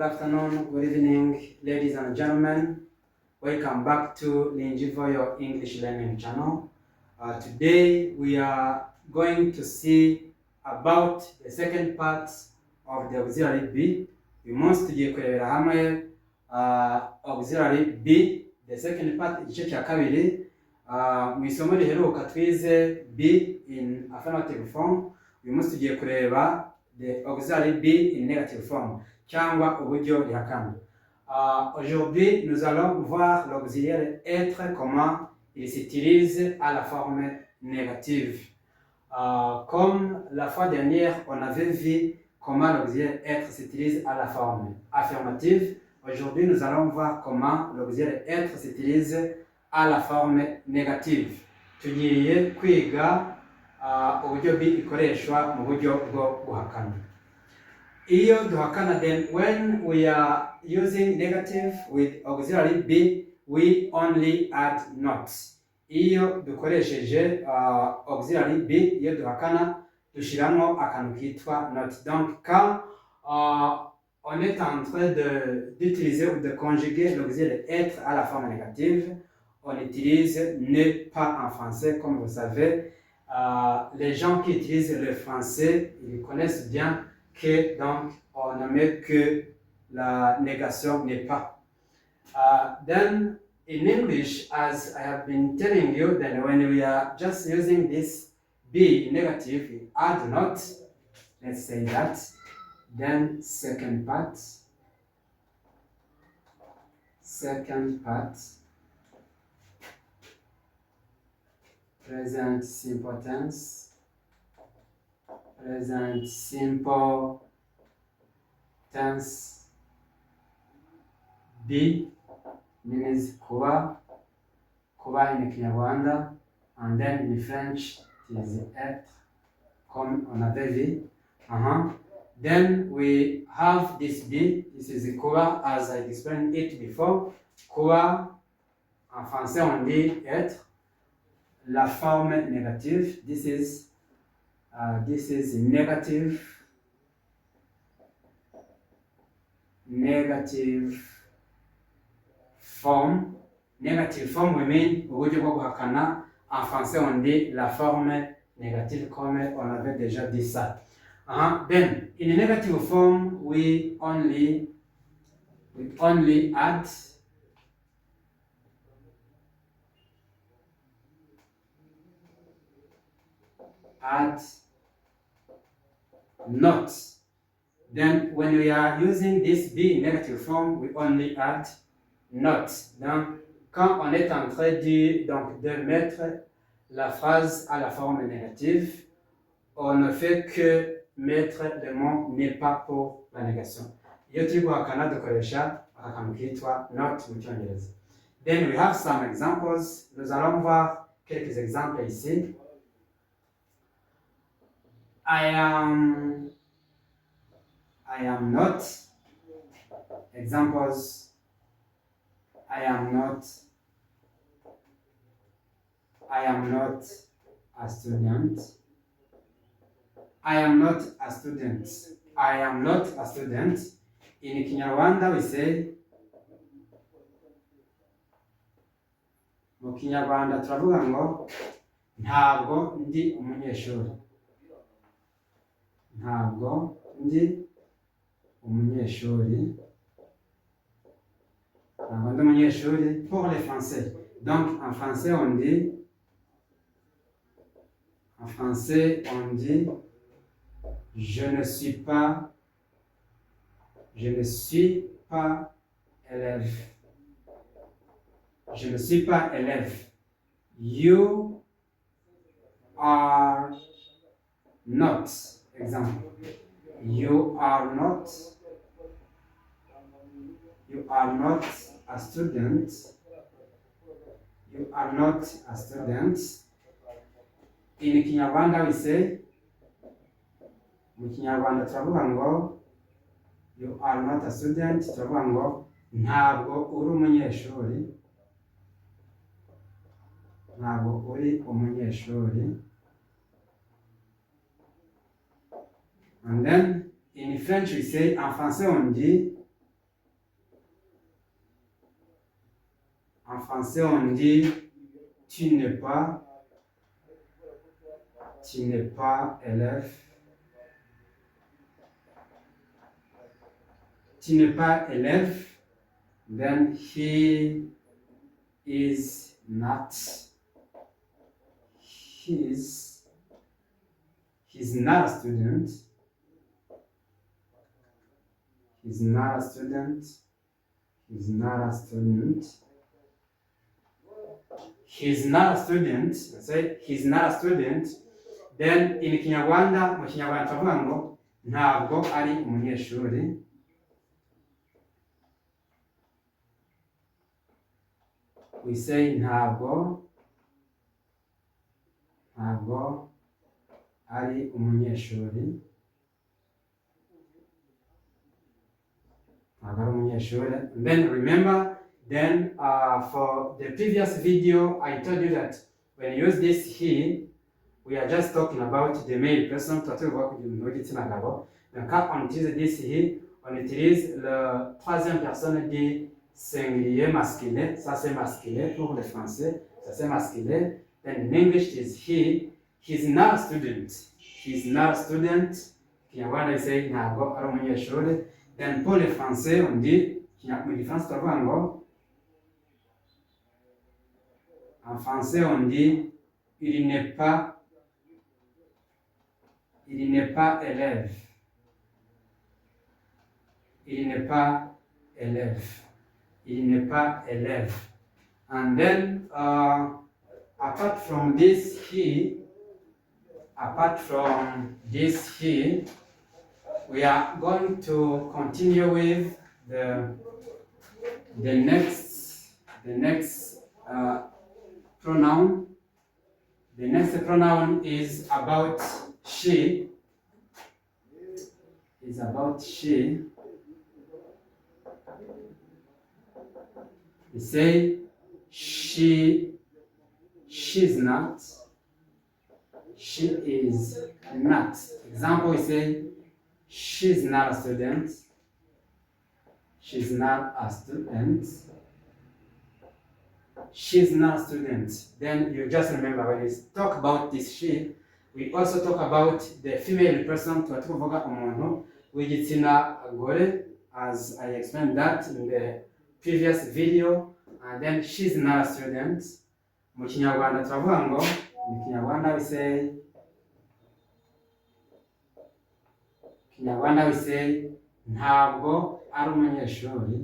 afternoon, good evening, ladies and gentlemen. Welcome back to Linjivo, your English learning channel. Today we are going to see about the second part of the auxiliary B. We must tugiye kurebera hamwe auxiliary B, the second part, igice cya kabiri. Mu isomo riheruka twize B in affirmative form. We must tugiye kureba the auxiliary B in negative form, cyangwa uburyo rihakana. Aujourd'hui, nous allons voir l'auxiliaire être, comment il s'utilise à la forme négative. Comme la fois dernière, on avait vu comment l'auxiliaire être s'utilise à la forme affirmative. Aujourd'hui, nous allons voir comment l'auxiliaire être s'utilise à la forme négative. Tugiye kwiga uburyo B ikoreshwa mu buryo bwo guhakana. Iyo duhakana, then when we are using negative with auxiliary B, we only add not. Iyo dukoresheje auxiliary B, iyo duhakana dushiramo akantu kitwa not. Donc quand on est en train d'utiliser ou de conjuguer l'auxiliaire être à la forme négative, on utilise ne pas en français. Comme vous savez, les gens qui utilisent le français, ils connaissent bien que donc on ne met que la négation n'est pas. Then in English, as I have been telling you, then when we are just using this B negative, we add not. Let's say that. Then second part. Present simple tense. Present simple tense. B means kuba in Kinyarwanda, and then in French it is être, comme on avait vu. Then we have this B, this is kuba, as I explained it before. Kuba, en français on dit être. La forme négative, this is negative form. Negative form, we mean uburyo bwo guhakana. En français on dit la forme négative, comme on avait déjà dit ça. Then in a negative form we only add not. Then when we are using this B in negative form, we only add not. Donc quand on est en train de mettre la phrase à la forme négative, on ne fait que mettre le mot n'est pas pour la négation. Iyo turi guhakana dukoresha akantu kitwa not mu cyongereza. Then we have some examples. Nous allons voir quelques exemples ici. I am not. Examples. I am not a student. I am not a student. I am not a student. In Kinyarwanda we say, mu Kinyarwanda turavuga ngo ntabwo ndi umunyeshuri. Ntabwo ndi umunyeshuri. Ntabwo ndi umunyeshuri pour les français. Donc en français on dit je ne suis pas élève. Je ne suis pas élève. You are not. Example. You are not a student. You are not a student. In Kinyarwanda we say, mu Kinyarwanda turavuga ngo you are not a student, turavuga ngo ntabwo uri umunyeshuri. Ntabwo uri umunyeshuri. And then in French we say, en français on dit En français, on dit tu n'es pas élève. Tu n'es pas élève. Then he is not. He's not a student. He's not a student. He's not a student. He's not a student. Say he's not a student. Then in Kinyarwanda, mu Kinyarwanda turavuga ngo ntabwo ari umunyeshuri. We say ntabwo ari umunyeshuri. And then remember, for the previous video, I told you that when you use this he, we are just talking about the male person. Donc quand on utilise this he, on utilise la troisième personne du singulier masculin. Ça c'est masculin pour le français. Ça c'est masculin. Then in English it is he. He's not a student. He's not a student. Kinyarwanda we say ntabwo ari umunyeshuri. Then pour le français on dit en français on dit il n'est pas élève. Il n'est pas élève. Il n'est pas élève. And then apart from this he, we are going to continue with the next pronoun. The next pronoun is about she. Is about she. We say she's not. She is not. Example, we say she's not a student. She's not a student. She's not a student. Then you just remember when we talk about this she, we also talk about the female person to tuvuga umuntu w'igitsina gore, as I explained that in the previous video. And then she's not a student. Mu Kinyarwanda turavuga ngo mu Kinyarwanda we say ntabwo ari umunyeshuri.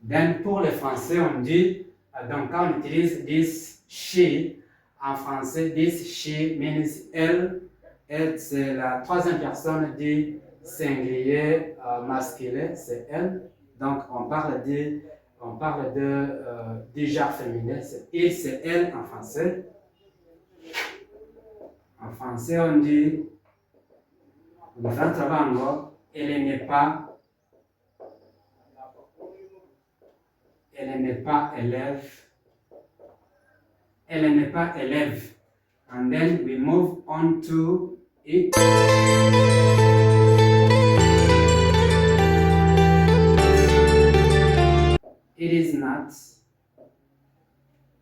Then pour le français on dit, donc quand on utilise this she, en français this she means elle. Elle c'est la troisième personne du singulier masculin, c'est elle. Donc on parle de du genre féminin, c'est il, c'est elle en français. En français on dit elle n'est pas élève. Elle n'est pas élève. And then we move on to it. It is not.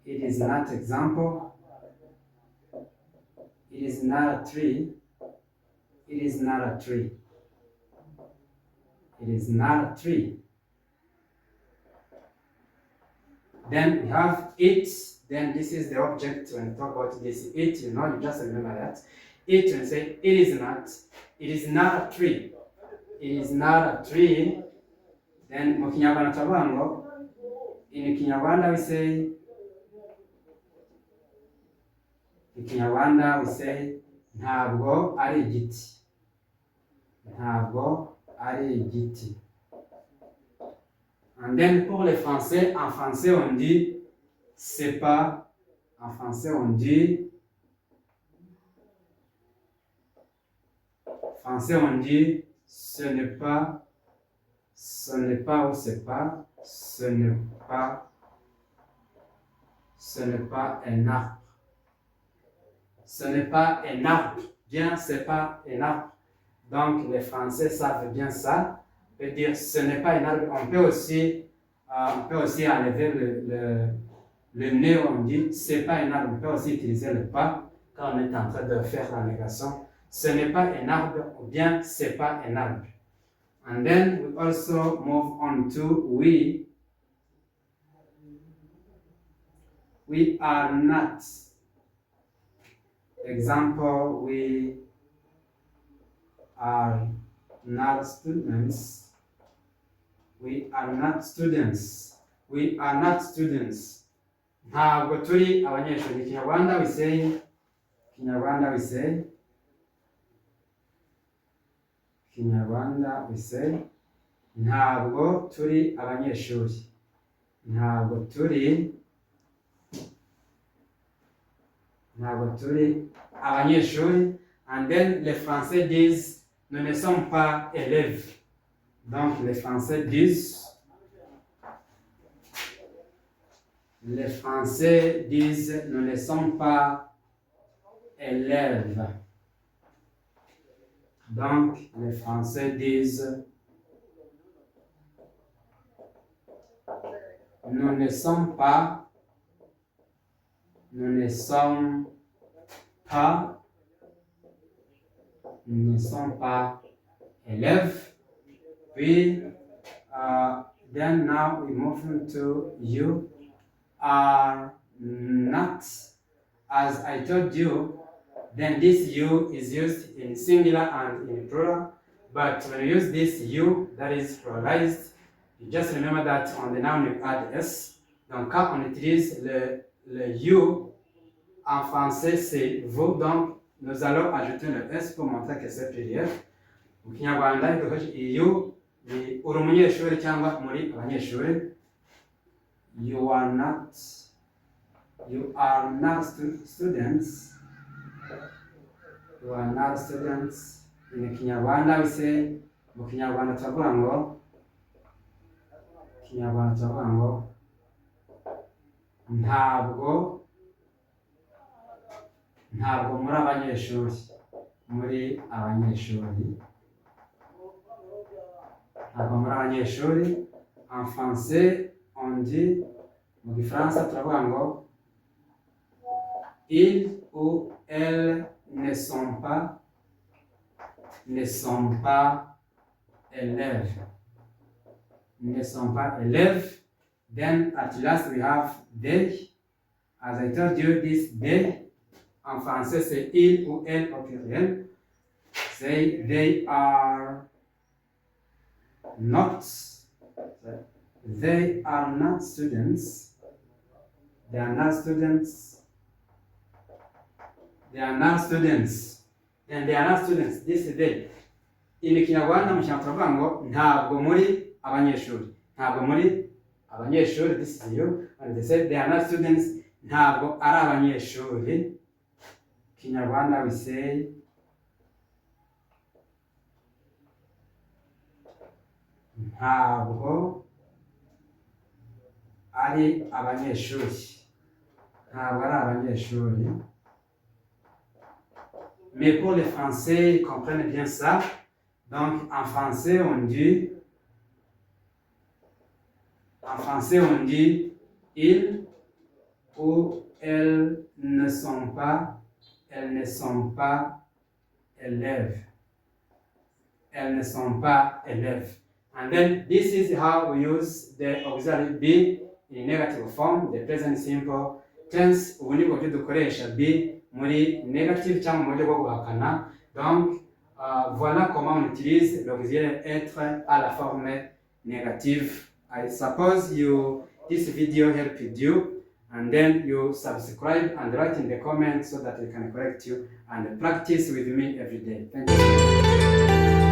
It is not. Example. It is not a tree. It is not a tree. It is not a tree. Then we have it. Then this is the object when we talk about this. It, you just remember that. It, when we say it is not a tree. It is not a tree. Then mu Kinyarwanda turavuga ngo, in Kinyarwanda we say ntabwo ari igiti. Ntabwo ari igiti. And then pour le français, en français on dit c'est pas. En français on dit ce n'est pas ou c'est pas, ce n'est pas un arbre. Ce n'est pas un arbre. Bien, c'est pas un arbre. Donc les Français savent bien ça. On peut dire ce n'est pas un arbre. On peut aussi enlever le nez, on dit c'est pas un arbre. On peut aussi utiliser le pas quand on est en train de faire la négation. Ce n'est pas un arbre ou bien c'est pas un arbre. And then we also move on to we. We are not. Example, we are not students. We are not students. We are not students. Ntabwo turi abanyeshuri. Kinyarwanda we say. Kinyarwanda we say. Kinyarwanda we say. Ntabwo turi abanyeshuri. Ntabwo turi abanyeshuri. And then les Français disent nous ne sommes pas élèves. Donc les Français disent nous ne sommes pas élèves. Donc les Français disent nous ne sommes pas élèves. Puis, then now we move into you are not. As I told you, then this you is used in singular and in plural. But when you use this you that is pluralized, you just remember that on the noun you add s. Donc quand on utilise le you, en français c'est vous, donc nous allons ajouter le s pour montrer que c'est pluriel. Mu Kinyarwanda dukoresha iyo ni uri umunyeshuri cyangwa muri abanyeshuri. You are not students. You are not students. In Kinyarwanda we say, mu Kinyarwanda turavuga ngo ntabwo muri abanyeshuri. En français on dit, mu Gifaransa turavuga ngo ils ou elles ne sont pas élèves. Then at last we have they. As I told you, this they en français c'est ils ou elles au pluriel. Say they are not students. They are not students. And they are not students. This is they. In Kinyarwanda mu Kinyarwanda ngo ntabwo muri abanyeshuri. This is you. And they said they are not students. Ntabwo ari abanyeshuri. Kinyarwanda we say ntabwo ari abanyeshuri. Mais pour les Français, ils comprennent bien ça. Donc en français on dit ils ou elles ne sont pas élèves. And then this is how we use the auxiliary be in negative form, the present simple tense. Ubu ni buryo dukoresha be muri negative cyangwa mu buryo bwo guhakana. Donc voilà comment on utilise l'auxiliaire être à la forme négative. I suppose this video helped you, and then you subscribe and write in the comments so that I can correct you and practice with me every day. Thank you.